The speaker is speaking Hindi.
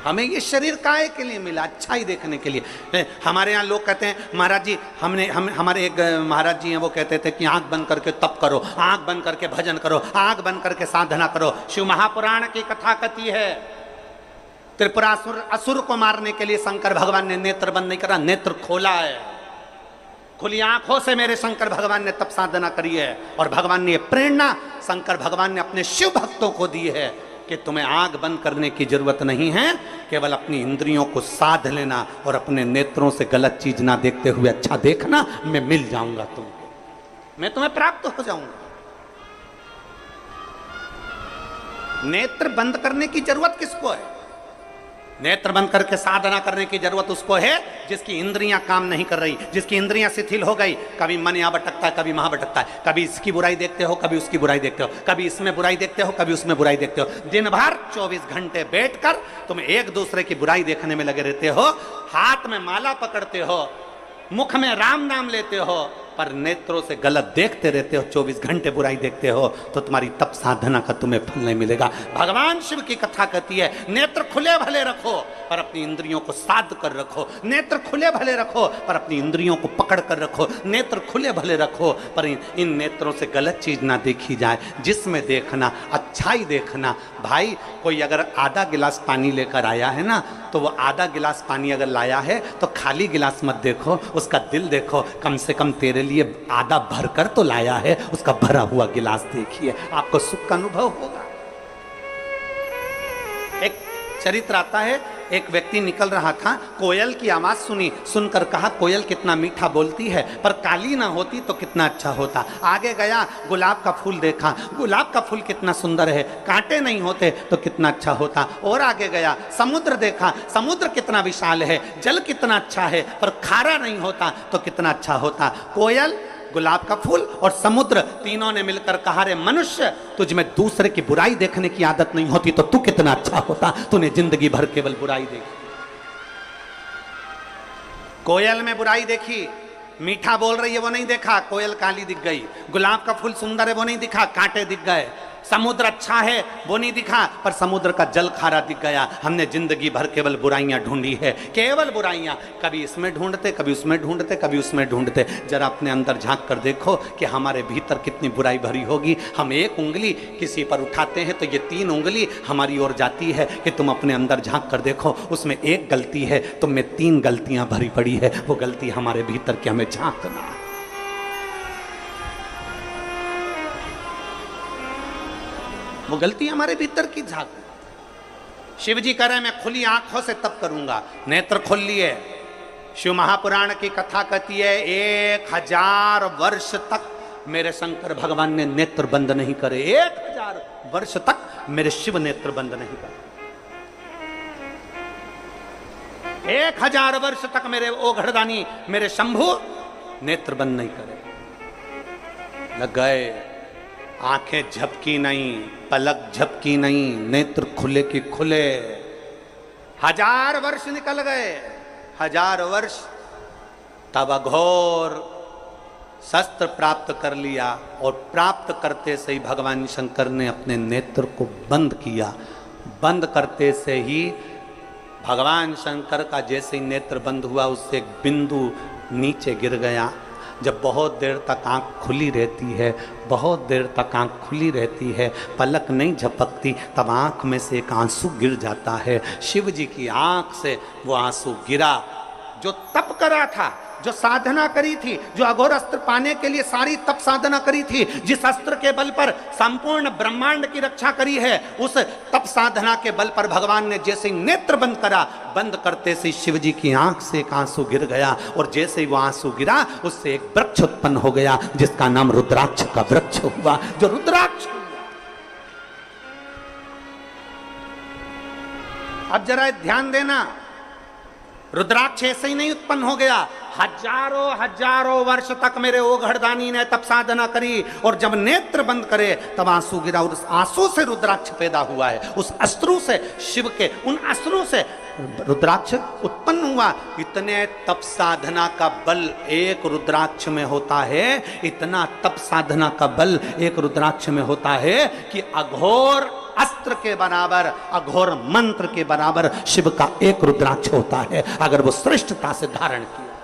हमें ये शरीर काहे के लिए मिला? अच्छाई देखने के लिए। हमारे यहाँ लोग कहते हैं महाराज जी, हमारे एक महाराज जी हैं, वो कहते थे कि आंख बंद करके तप करो, आंख बंद करके भजन करो, आंख बंद करके साधना करो। शिव महापुराण की कथा कथी है, त्रिपुरासुर असुर को मारने के लिए शंकर भगवान ने नेत्र बंद नहीं करा, नेत्र खोला है। खुली आंखों से मेरे शंकर भगवान ने तप साधना करी है। और भगवान ने यह प्रेरणा शंकर भगवान ने अपने शिव भक्तों को दी है कि तुम्हें आंख बंद करने की जरूरत नहीं है, केवल अपनी इंद्रियों को साध लेना और अपने नेत्रों से गलत चीज ना देखते हुए अच्छा देखना, मैं मिल जाऊंगा तुमको, मैं तुम्हें प्राप्त हो जाऊंगा। नेत्र बंद करने की जरूरत किसको है? नेत्र बंद करके साधना करने की जरूरत उसको है जिसकी इंद्रियां काम नहीं कर रही, जिसकी इंद्रियां शिथिल हो गई। कभी मन यहां भटकता है, कभी वहां भटकता है, कभी इसकी बुराई देखते हो, कभी उसकी बुराई देखते हो, कभी इसमें बुराई देखते हो, कभी उसमें बुराई देखते हो। दिन भर 24 घंटे बैठकर तुम एक दूसरे की बुराई देखने में लगे रहते हो, हाथ में माला पकड़ते हो, मुख में राम नाम लेते हो, पर नेत्रों से गलत देखते रहते हो, 24 घंटे बुराई देखते हो, तो तुम्हारी तप साधना का तुम्हें फल नहीं मिलेगा। भगवान शिव की कथा कहती है नेत्र खुले भले रखो पर अपनी इंद्रियों को साध कर रखो, नेत्र खुले भले रखो पर अपनी इंद्रियों को पकड़ कर रखो, नेत्र खुले भले रखो पर इन नेत्रों से गलत चीज ना देखी जाए, जिसमें देखना अच्छाई देखना। भाई कोई अगर आधा गिलास पानी लेकर आया है ना, तो वो आधा गिलास पानी अगर लाया है तो खाली गिलास मत देखो, उसका दिल देखो, कम से कम तेरे लिए आधा भरकर तो लाया है, उसका भरा हुआ गिलास देखिए, आपको सुख का अनुभव होगा। एक चरित्र आता है, एक व्यक्ति निकल रहा था, कोयल की आवाज सुनी, सुनकर कहा कोयल कितना मीठा बोलती है, पर काली ना होती तो कितना अच्छा होता। आगे गया, गुलाब का फूल देखा, गुलाब का फूल कितना सुंदर है, कांटे नहीं होते तो कितना अच्छा होता। और आगे गया, समुद्र देखा, समुद्र कितना विशाल है, जल कितना अच्छा है, पर खारा नहीं होता तो कितना अच्छा होता। कोयल, गुलाब का फूल और समुद्र, तीनों ने मिलकर कहा रे मनुष्य, तुझ में दूसरे की बुराई देखने की आदत नहीं होती तो तू कितना अच्छा होता, तूने जिंदगी भर केवल बुराई देखी। कोयल में बुराई देखी, मीठा बोल रही है वो नहीं देखा, कोयल काली दिख गई। गुलाब का फूल सुंदर है वो नहीं दिखा, कांटे दिख गए। समुद्र अच्छा है वो नहीं दिखा, पर समुद्र का जल खारा दिख गया। हमने जिंदगी भर केवल बुराइयां ढूंढी है, केवल बुराइयां, कभी इसमें ढूंढते, कभी उसमें ढूंढते, कभी उसमें ढूंढते। जरा अपने अंदर झांक कर देखो कि हमारे भीतर कितनी बुराई भरी होगी। हम एक उंगली किसी पर उठाते हैं तो ये 3 उंगली हमारी ओर जाती है कि तुम अपने अंदर झांक कर देखो, उसमें एक गलती है, तुम में 3 गलतियां भरी पड़ी है। वो गलती हमारे भीतर की हमें झांकना। वो गलती हमारे भीतर की झांक। शिव जी कह रहे मैं खुली आंखों से तप करूंगा, नेत्र खोल लिए। शिव महापुराण की कथा कहती है 1000 वर्ष तक मेरे शंकर भगवान ने नेत्र बंद नहीं करे, 1000 वर्ष तक मेरे शिव नेत्र बंद नहीं करे। 1000 वर्ष तक मेरे ओघड़दानी, मेरे शंभु नेत्र बंद नहीं करे। लग गए, आंखें झपकी नहीं, पलक झपकी नहीं, नेत्र खुले की खुले। 1000 वर्ष निकल गए, 1000 वर्ष, तब अघोर शस्त्र प्राप्त कर लिया और प्राप्त करते से ही भगवान शंकर ने अपने नेत्र को बंद किया। बंद करते से ही भगवान शंकर का जैसे ही नेत्र बंद हुआ, उससे एक बिंदु नीचे गिर गया। जब बहुत देर तक आंख खुली रहती है, बहुत देर तक आंख खुली रहती है, पलक नहीं झपकती, तब आंख में से एक आंसू गिर जाता है। शिव जी की आंख से वो आंसू गिरा। जो तप करा था, जो साधना करी थी, जो अघोर अस्त्र पाने के लिए सारी तप साधना करी थी, जिस अस्त्र के बल पर संपूर्ण ब्रह्मांड की रक्षा करी है, उस तप साधना के बल पर भगवान ने जैसे ही नेत्र बंद करा, बंद करते से शिव जी की आंख से एक आंसू गिर गया। और जैसे ही वो आंसू गिरा, उससे एक वृक्ष उत्पन्न हो गया, जिसका नाम रुद्राक्ष का वृक्ष हुआ। जो रुद्राक्ष, अब जरा ध्यान देना, रुद्राक्ष ऐसे ही नहीं उत्पन्न हो गया। हजारों वर्ष तक मेरे ओघड़दानी ने तप साधना करी, और जब नेत्र बंद करे तब आंसू गिरा, और उस आंसू से रुद्राक्ष पैदा हुआ है। उस अश्रु से, शिव के उन अश्रु से रुद्राक्ष उत्पन्न हुआ। इतने तप साधना का बल एक रुद्राक्ष में होता है, इतना तप साधना का बल एक रुद्राक्ष में होता है कि अघोर अस्त्र के बराबर, अघोर मंत्र के बराबर शिव का एक रुद्राक्ष होता है, अगर वो श्रेष्ठता से धारण किया।